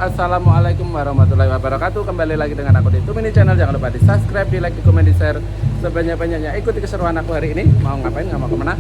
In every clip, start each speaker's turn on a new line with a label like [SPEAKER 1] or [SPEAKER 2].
[SPEAKER 1] Assalamualaikum warahmatullahi wabarakatuh. Kembali lagi dengan aku di Tumini Channel. Jangan lupa di subscribe, di like, di komen, di share sebanyak-banyaknya. Ikuti keseruan aku hari ini. Mau ngapain, nggak mau kemana.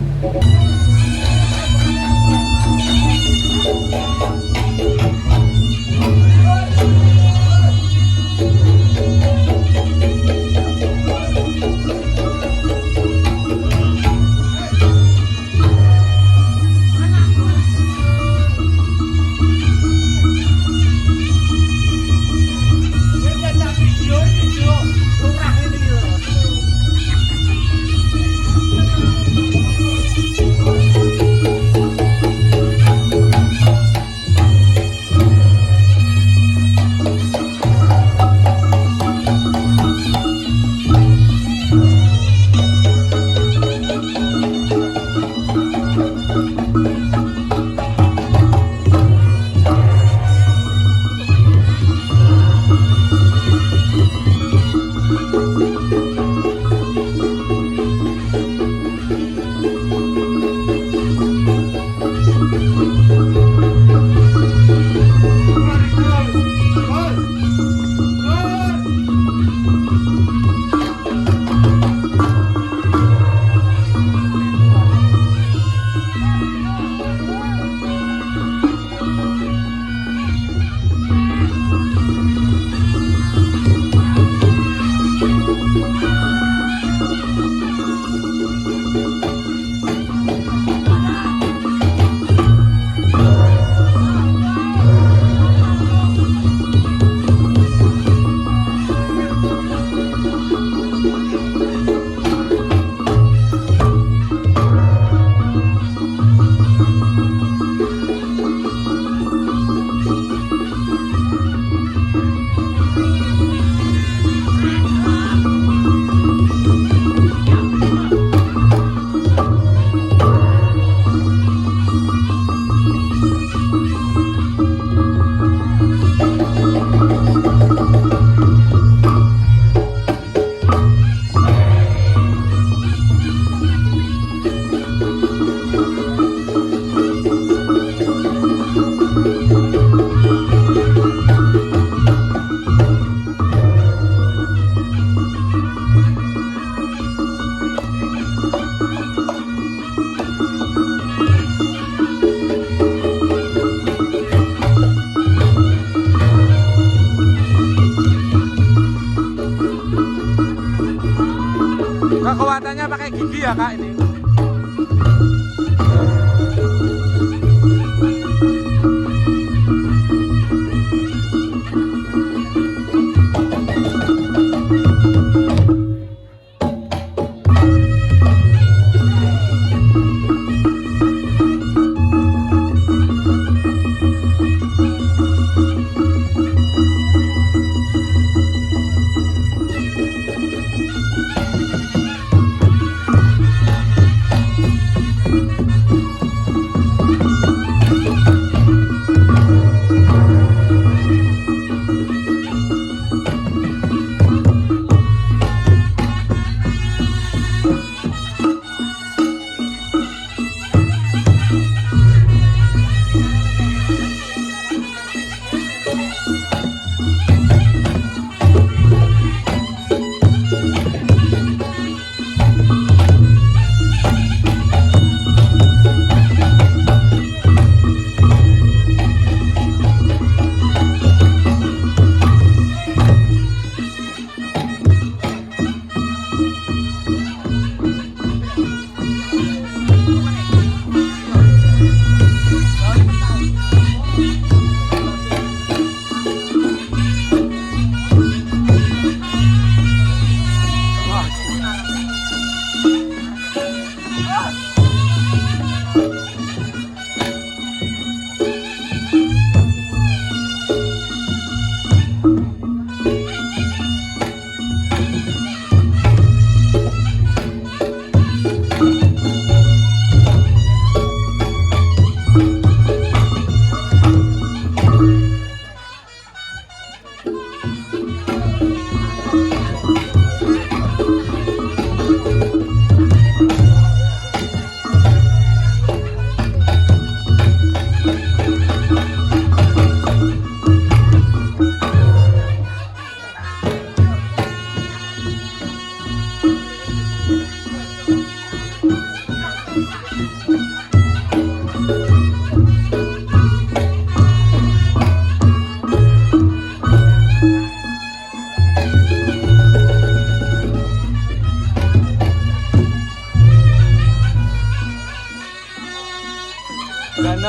[SPEAKER 1] Kekuatannya pakai gigi ya kak ini.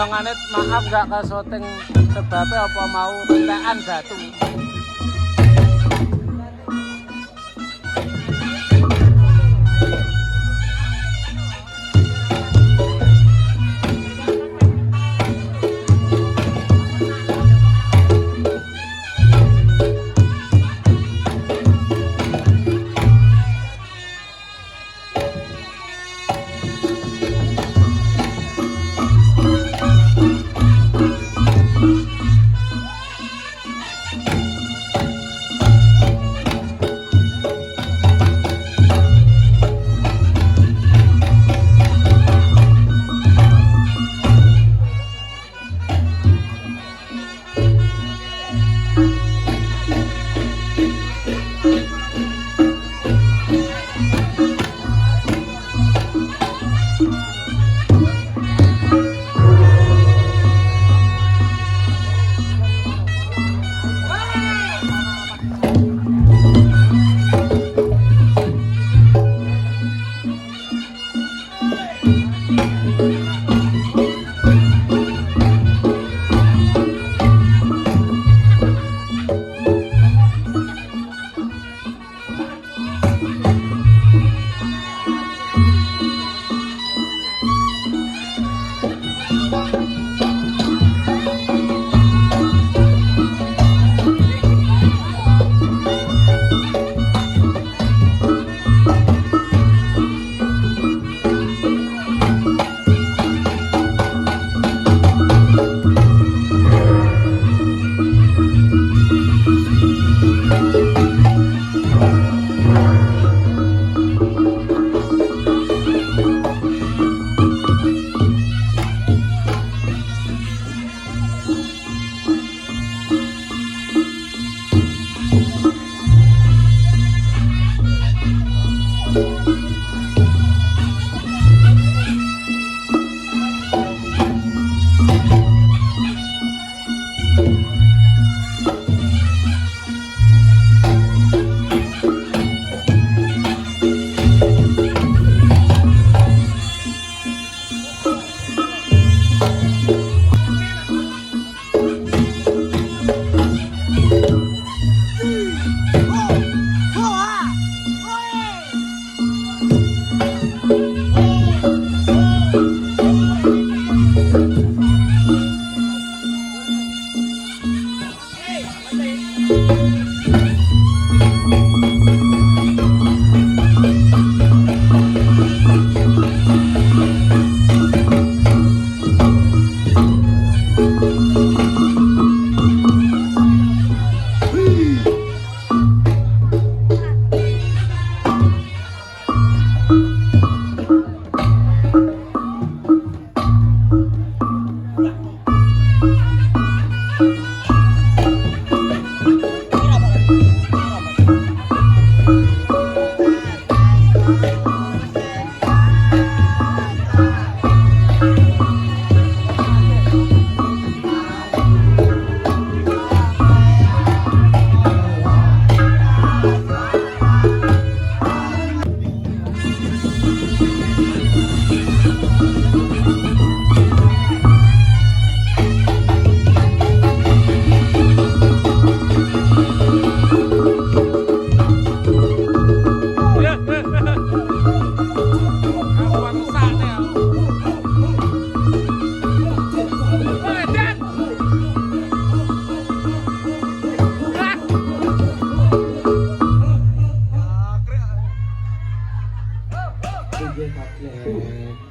[SPEAKER 1] Sawangane maaf gak ke syuting sebabnya apa mau rentekan batu.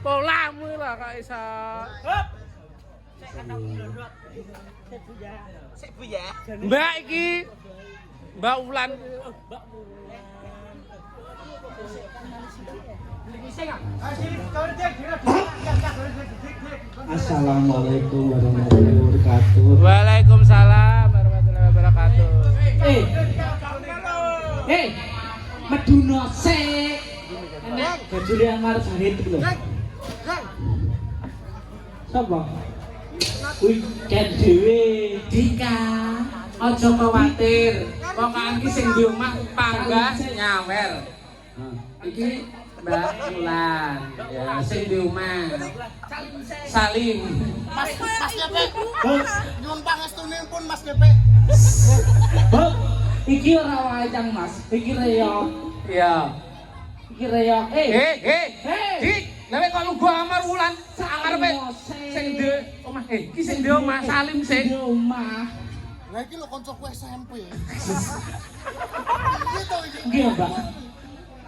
[SPEAKER 2] Pola lah Kak Isa. Mbak iki Mbak Ulan.
[SPEAKER 3] Assalamualaikum warahmatullahi wabarakatuh.
[SPEAKER 2] Waalaikumsalam warahmatullahi wabarakatuh.
[SPEAKER 3] Meduna sik. Enak bajune amar sahid iki lho. Sapa? Kuwi kan dhewe.
[SPEAKER 2] Dika, aja kuwatir. Pokoke iki sing di omah panggah nyawer.
[SPEAKER 3] Iki
[SPEAKER 2] Mbak Ulan. Ya, sing di omah. Salim.
[SPEAKER 4] Mas Depe.
[SPEAKER 3] Oh,
[SPEAKER 4] Nyuwun pangestune pun Mas Depe.
[SPEAKER 3] oh, iki ora wae Cang Mas. Iki reyo.
[SPEAKER 2] Iya.
[SPEAKER 3] Iki reyo.
[SPEAKER 2] Dik, lha kok lugu amar Wulan sangarepe sing di omah. Iki sing di omah Salim
[SPEAKER 3] Di
[SPEAKER 2] sing.
[SPEAKER 3] omah.
[SPEAKER 4] Lah iki lho kancaku SMP. Gitu iki.
[SPEAKER 3] Nggih, Mbak.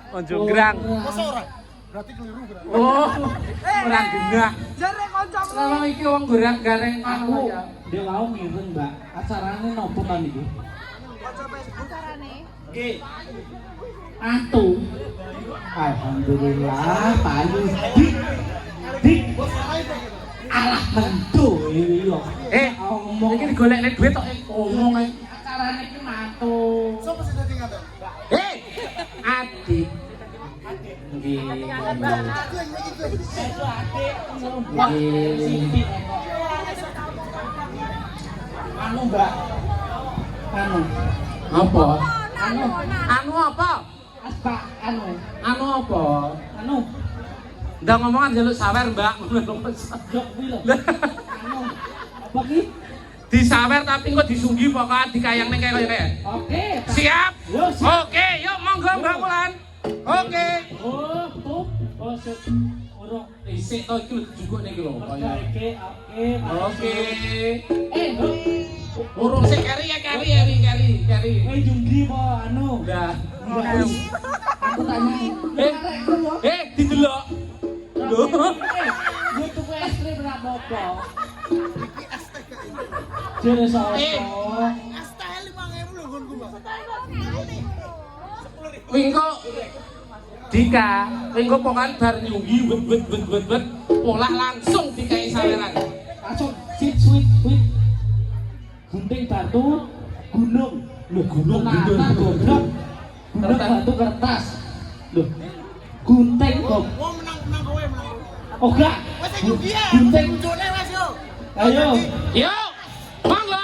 [SPEAKER 2] Ojo grang.
[SPEAKER 4] Masa ora? Berarti keliru berarti.
[SPEAKER 2] Oh, ora genah.
[SPEAKER 4] Jare kancamu.
[SPEAKER 2] Kalau iki wong gerak gareng
[SPEAKER 3] Aku
[SPEAKER 2] anu ya.
[SPEAKER 3] dia mau ngiring, Mbak. Acarane nopo kan iki? Nggih. Antu. Alhamdulillah, payu. Dik. Alah mentu iki yo. Ngomong
[SPEAKER 2] Iki digolekne duit tok ngomong ae.
[SPEAKER 3] acarane iki mantu.
[SPEAKER 4] Sopo sing dadi ngaten?
[SPEAKER 2] Adik. Nggih.
[SPEAKER 3] Itu adik. Nggih. Anu, Mbak. Anu.
[SPEAKER 2] Apa?
[SPEAKER 3] Anu.
[SPEAKER 2] Anu apa?
[SPEAKER 3] Apa? Anu.
[SPEAKER 2] Anu apa?
[SPEAKER 3] Anu.
[SPEAKER 2] Ndak ngomongan jaluk sawer, Mbak.
[SPEAKER 3] Jok kuwi lho. Anu. Apa ki?
[SPEAKER 2] Disawer tapi kok disunggi pokoknya dikayang ning kaya.
[SPEAKER 3] Oke.
[SPEAKER 2] Siap?
[SPEAKER 3] Yo, siap.
[SPEAKER 2] Oke, yuk monggo Mbak Wulan. Oke.
[SPEAKER 3] Oh, tuh. Oh, sip. Urung.
[SPEAKER 2] Isik to iki juga niki lho.
[SPEAKER 3] Oke, oke.
[SPEAKER 2] Oke. Urung sik keri.
[SPEAKER 3] Kowe junggi po anu.
[SPEAKER 2] Lah.
[SPEAKER 3] Enggak. Aku tanya.
[SPEAKER 2] Didelok. Lho.
[SPEAKER 3] Gue tuku es krim ora apa-apa. Jere sapa?
[SPEAKER 4] STL 5.000 lho nggonku, Mbak.
[SPEAKER 2] Wingko Dika, wingko pokokan bar nyunggi wet pola langsung dikai saweran.
[SPEAKER 3] Langsung sweet. Gunting batu, gunung. Loh, gunung. Gunung batu kertas. Loh. Gunting kok.
[SPEAKER 4] Wong menang kowe menang.
[SPEAKER 3] Oh enggak.
[SPEAKER 4] Wes sing nyugi ya.
[SPEAKER 3] Gunting.
[SPEAKER 4] Muncune wes yo.
[SPEAKER 3] Ayo.
[SPEAKER 2] Yuk, monggo.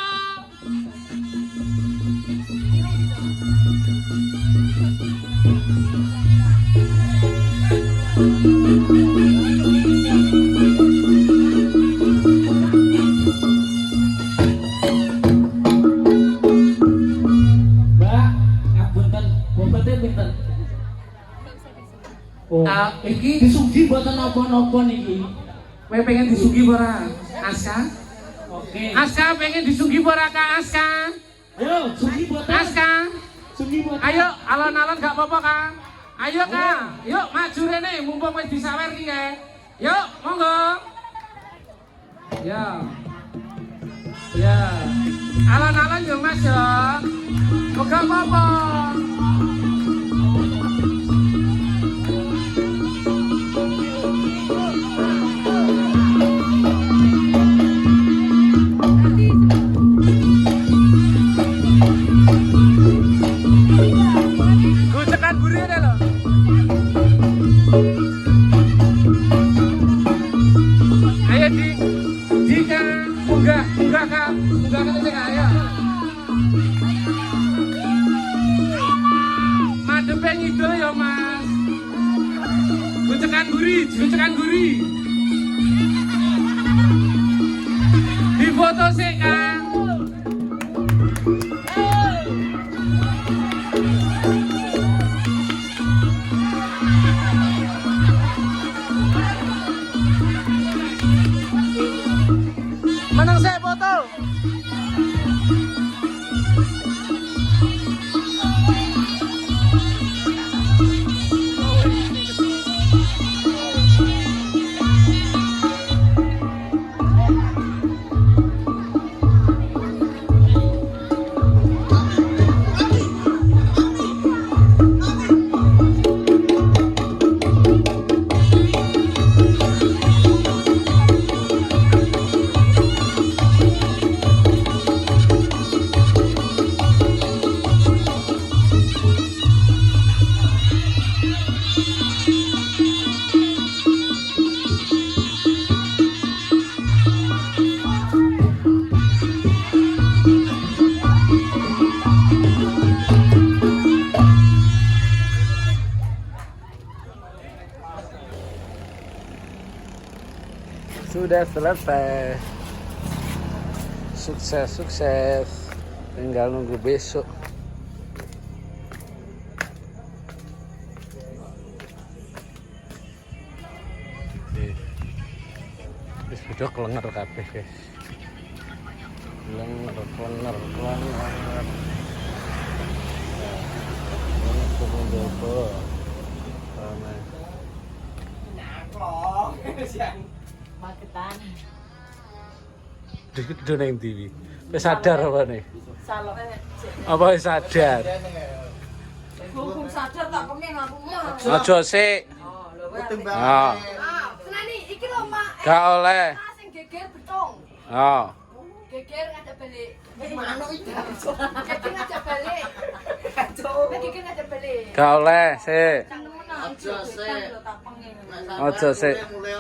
[SPEAKER 3] Mbak, ngapunten, bobotnya pinten? Oh,
[SPEAKER 2] Iki
[SPEAKER 3] disugi mboten napa-napa niki.
[SPEAKER 2] kowe pengen disugi ora? Aska?
[SPEAKER 3] Oke.
[SPEAKER 2] Aska pengen disugi ora Kak Aska?
[SPEAKER 3] Ayo, sugi mboten.
[SPEAKER 2] Aska,
[SPEAKER 3] Sugi mboten.
[SPEAKER 2] ayo alon-alon gak apa-apa Kak. Ayo Kak, yuk maju rene mumpung wis disawer ki kae. Yuk, monggo. Ya. Ya. Alon-alon yo Mas yo. Gak apa-apa. Gocekan buri ada loh. Ayo Dika, unggah Kak, unggah Kak, ayo. Madepe ngidul ya Mas. Gocekan buri. Di foto sih Kak. Menang saya foto.
[SPEAKER 1] Udah selesai. Sukses. Tinggal nunggu besok. Wis udah kelenger kabeh, guys. Kelenger.
[SPEAKER 3] Magetan.
[SPEAKER 1] Dikit do nang TV. Wis sadar apa nih?
[SPEAKER 3] Saloke.
[SPEAKER 1] Apa wis sadar?
[SPEAKER 3] Hukum sadar tak pengen aku mah.
[SPEAKER 1] Aja sik.
[SPEAKER 3] Oh, lho kowe.
[SPEAKER 1] Ah,
[SPEAKER 3] Senani iki lho, Mak.
[SPEAKER 1] gak oleh.
[SPEAKER 3] Sing geger betung.
[SPEAKER 1] Ah.
[SPEAKER 3] Geger ngajak balik. Manuk iki. Geger ngajak balik. Geger ngajak balik.
[SPEAKER 1] Gak oleh sik.
[SPEAKER 3] Aja sik. Tak pengen.
[SPEAKER 1] Aja sik.
[SPEAKER 3] Oh, mulai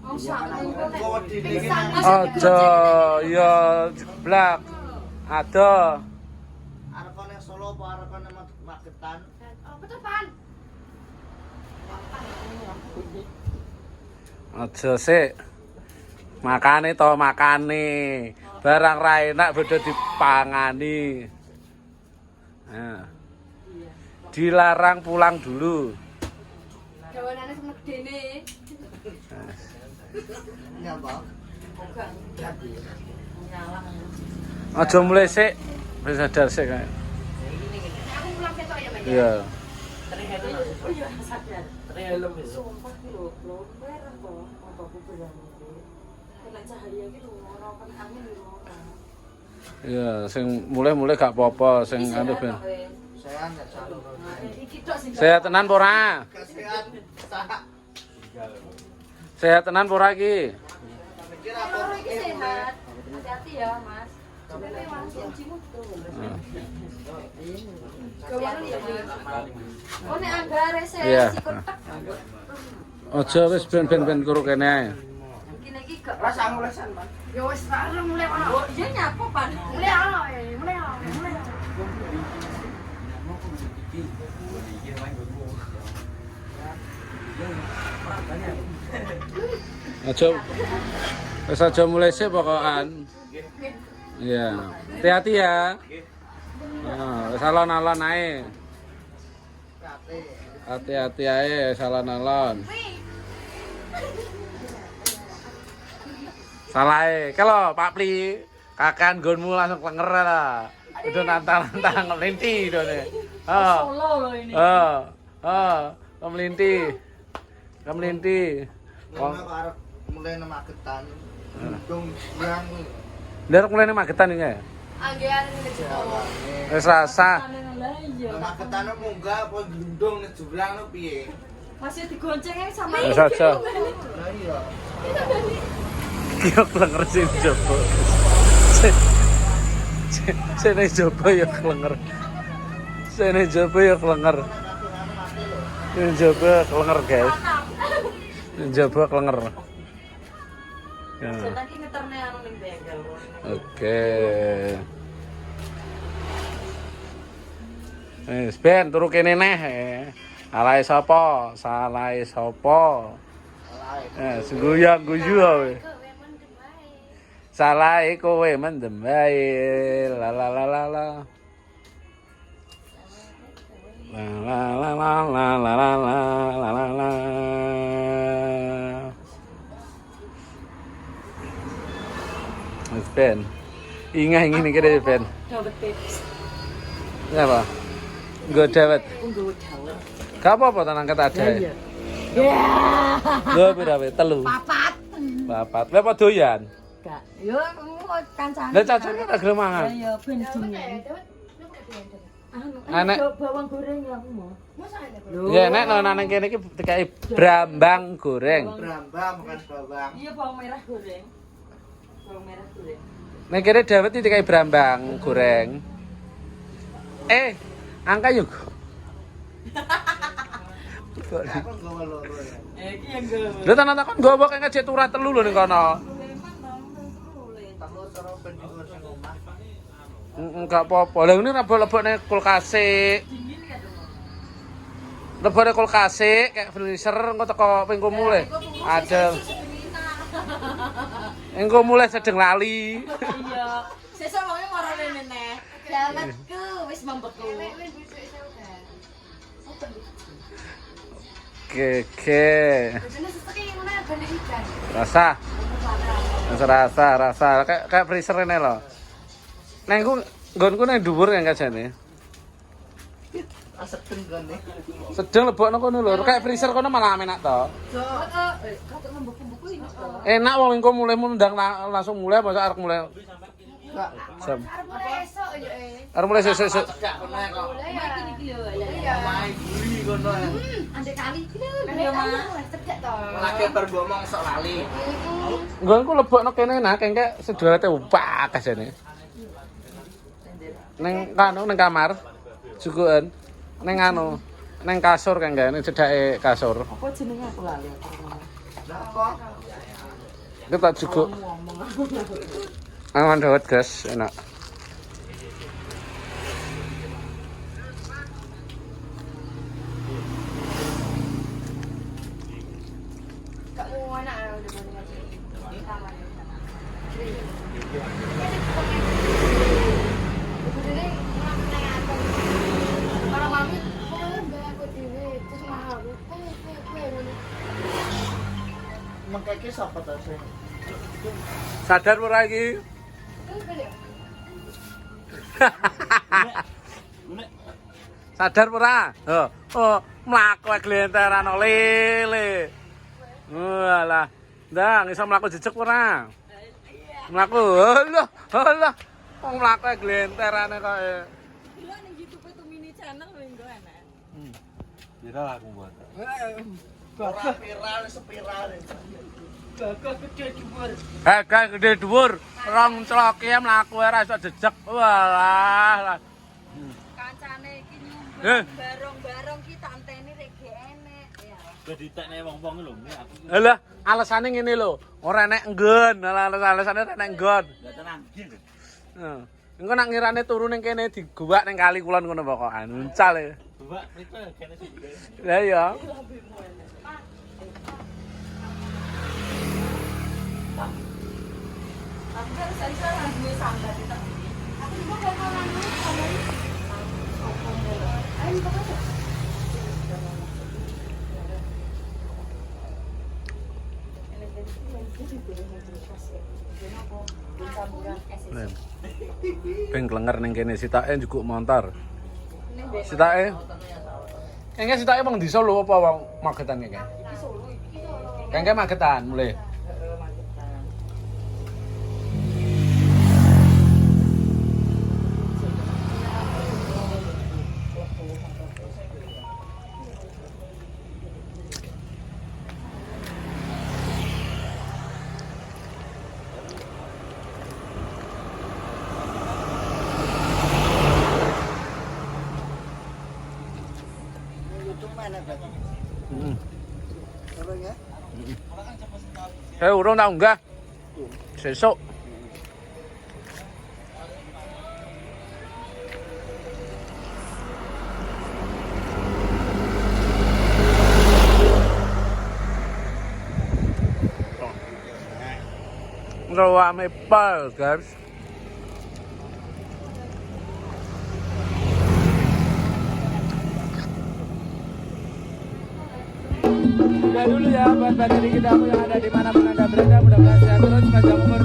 [SPEAKER 3] Oh,
[SPEAKER 1] Aja ya jeblak. Ada.
[SPEAKER 4] Arekon yang Solo apa arekon yang Magetan?
[SPEAKER 3] Oh, betul, Pan.
[SPEAKER 1] Aja sik. Makane to makane. Barang ra enak padha dipangani. Nah. Dilarang pulang dulu.
[SPEAKER 3] Gawanane semek dene.
[SPEAKER 4] Ini apa?
[SPEAKER 3] Oga. Nyalang.
[SPEAKER 1] Aja mulai sik. Wis sadar sik kae.
[SPEAKER 3] Aku pulang ketok ya, Mas.
[SPEAKER 1] Iya.
[SPEAKER 3] Oh iya, sadar. Sumpah ki lho, merah kok. Apa aku berani iki. Kena cahaya ki lho, ora kena angin lho.
[SPEAKER 1] Iya, sing mulai gak apa-apa, sing anu ben.
[SPEAKER 4] Saya enggak salah.
[SPEAKER 3] Iki tok sing.
[SPEAKER 1] Sehat tenan apa ora?
[SPEAKER 4] Kasihan.
[SPEAKER 1] Sehat tenan apa ora iki?
[SPEAKER 4] Mikir apa?
[SPEAKER 3] Loro iki sehat. Hati-hati ya, Mas. Sebenarnya langsung cimut tuh. Gawane ya, Mas. Oh nek anggare
[SPEAKER 1] Iya.
[SPEAKER 3] sikut tek.
[SPEAKER 1] Aja wis ben kuru kene ae.
[SPEAKER 3] Kene iki gak
[SPEAKER 4] Rasa ngulesan, Pak.
[SPEAKER 3] ya wis karo mulai ono. Oh, iya nyapo, Pan. Mulai ono, mulai ono.
[SPEAKER 1] Aja mulai sih pokokan. Iya. Hati-hati ya. Wis alon-alon ae. Hati-hati ae, alon-alon. Salah kalau Pak Pli kakan gonmu langsung klenger lah. Udah nantang-nantang melinti done.
[SPEAKER 3] Solo loh ini.
[SPEAKER 1] Melinti. Melinti.
[SPEAKER 4] Karena arek mulai nang Magetan. Untung yang
[SPEAKER 1] Ndak mulai Magetan iki ya.
[SPEAKER 3] Anggean ini Jawa.
[SPEAKER 1] Wis rasa.
[SPEAKER 3] Lah iya.
[SPEAKER 4] nang Magetan munggah apa glundung nek jurang no piye?
[SPEAKER 3] Masih digoncengnya sama
[SPEAKER 1] Wis aja.
[SPEAKER 4] Lah iya.
[SPEAKER 1] Kira klenger sing jopo. Sene jopo ya klenger. Sene jopo ya klenger. Sene jopo klenger, guys. Sene jopo klenger. Ya.
[SPEAKER 3] Lagi ngeterne anu ning bengkel.
[SPEAKER 1] Oke. Wis ben turu kene neh. Alahe sapa? Salahe sapa? Guyu wae. Salahe kowe mendem bae. La la la la la. La la la la la la la la la la. Wis ben. Ingah ngene iki deh ben.
[SPEAKER 3] Dawet tips.
[SPEAKER 1] Apa? Nggo dawet.
[SPEAKER 3] Nggo dawet.
[SPEAKER 1] Gak apa-apa tenang kata ada.
[SPEAKER 3] Ya.
[SPEAKER 1] Lho pira wae? 3.
[SPEAKER 3] Papat.
[SPEAKER 1] 4. Lha apa doyan?
[SPEAKER 3] Gak. Yo kancane.
[SPEAKER 1] Lah cacane ora gelem mangan.
[SPEAKER 3] Ya ben dingin.
[SPEAKER 1] Anek
[SPEAKER 3] bawang goreng ya aku mau.
[SPEAKER 1] ya nek nang kene iki dikai brambang goreng.
[SPEAKER 4] Brambang bukan bawang.
[SPEAKER 3] Iya bawang merah goreng. Bawang merah goreng.
[SPEAKER 1] Nek kene dawet iki dikai brambang goreng. Angka yuk.
[SPEAKER 4] Aku nggawa loro ya.
[SPEAKER 3] Iki yang gue.
[SPEAKER 1] Lha tenan takon gowo kaya ngejek turah telu lho ning kono.
[SPEAKER 4] Aku soro ben di sing omah.
[SPEAKER 1] Enggak apa-apa. Lah ngene ra lebok ning kulkas e. Lebone kulkas kayak freezer engko teko pengko mulai. Ada. Engko mulai sedeng lali.
[SPEAKER 3] Iya. Sesuk wong marane meneh. Jalanku wis membeku.
[SPEAKER 1] Oke. Rasa. Rasa kayak freezer ini loh. Neng ku nggonku nang dhuwur yang kajane.
[SPEAKER 4] Aseteng kan nih.
[SPEAKER 1] Sedeng lebokno kono lho, kayak freezer kono malah enak to.
[SPEAKER 3] Kok membeku-beku ini.
[SPEAKER 1] Enak wong engko mulai mundang langsung mulai apa arek mulai. Jam. Arep mulai sesuk.
[SPEAKER 4] Gak pernah kok.
[SPEAKER 3] Iki lho.
[SPEAKER 4] Main guri kono.
[SPEAKER 3] Andek kali iki lho. Iya mah. Cedek to.
[SPEAKER 4] Lagi bergomong sok lali.
[SPEAKER 1] Nggonku lebokno kene enak engke sedulate upak kajane. Neng kamar. Jukuken. Neng neng kasur kan gak, neng cedake kasur.
[SPEAKER 3] Apa jenenge aku lali.
[SPEAKER 4] Apa?
[SPEAKER 1] Itu tak cukup. Aman dawet guys, enak.
[SPEAKER 3] Gak mau anak udah mau ngaji. Taman.
[SPEAKER 4] Mengkeke siapa tuh sih?
[SPEAKER 1] Sadar ora iki? Sadar ora? Oh, mlaku glenteran lele. Walah. Ndang iso mlaku jejeg ora? Mlaku. Halah. Wong mlaku glenterane kok.
[SPEAKER 3] Gila ning YouTube itu mini channel lho enak.
[SPEAKER 1] Viral aku buat.
[SPEAKER 4] Ora viral spiral.
[SPEAKER 1] Gagah gede dhuwur. Rong cloki mlaku ora iso jejeg. Walah.
[SPEAKER 3] Kancane iki nyumbang barong-barong ki tanteni rek enek ya.
[SPEAKER 5] Jadi tekne wong-wong lho, aku
[SPEAKER 1] Alah, alasane ngene lho. Ora enek nggon. Alasane ora enek nggon.
[SPEAKER 5] gak tenang gitu.
[SPEAKER 1] Heeh. Engko nak ngirane turu ning kene digowak ning kali kulon ngono pokokan. Uncal e.
[SPEAKER 5] Mbak, mriko kene sih.
[SPEAKER 1] Lah iya.
[SPEAKER 3] Aku harus salah duwe sambat itu. Aku juga bakalan sambat. Ayo kok.
[SPEAKER 1] Ben klenger ning kene sitake njukuk montor. Sitake. Kengke sitake wong di Solo apa wong Magetan kengke? Kengke Magetan mulai. Urung tak unggah. Sesuk. Rame pal, guys. Udah dulu ya buat materi kita yang ada dimanapun Anda berada, mudah-mudahan sehat terus, panjang umur.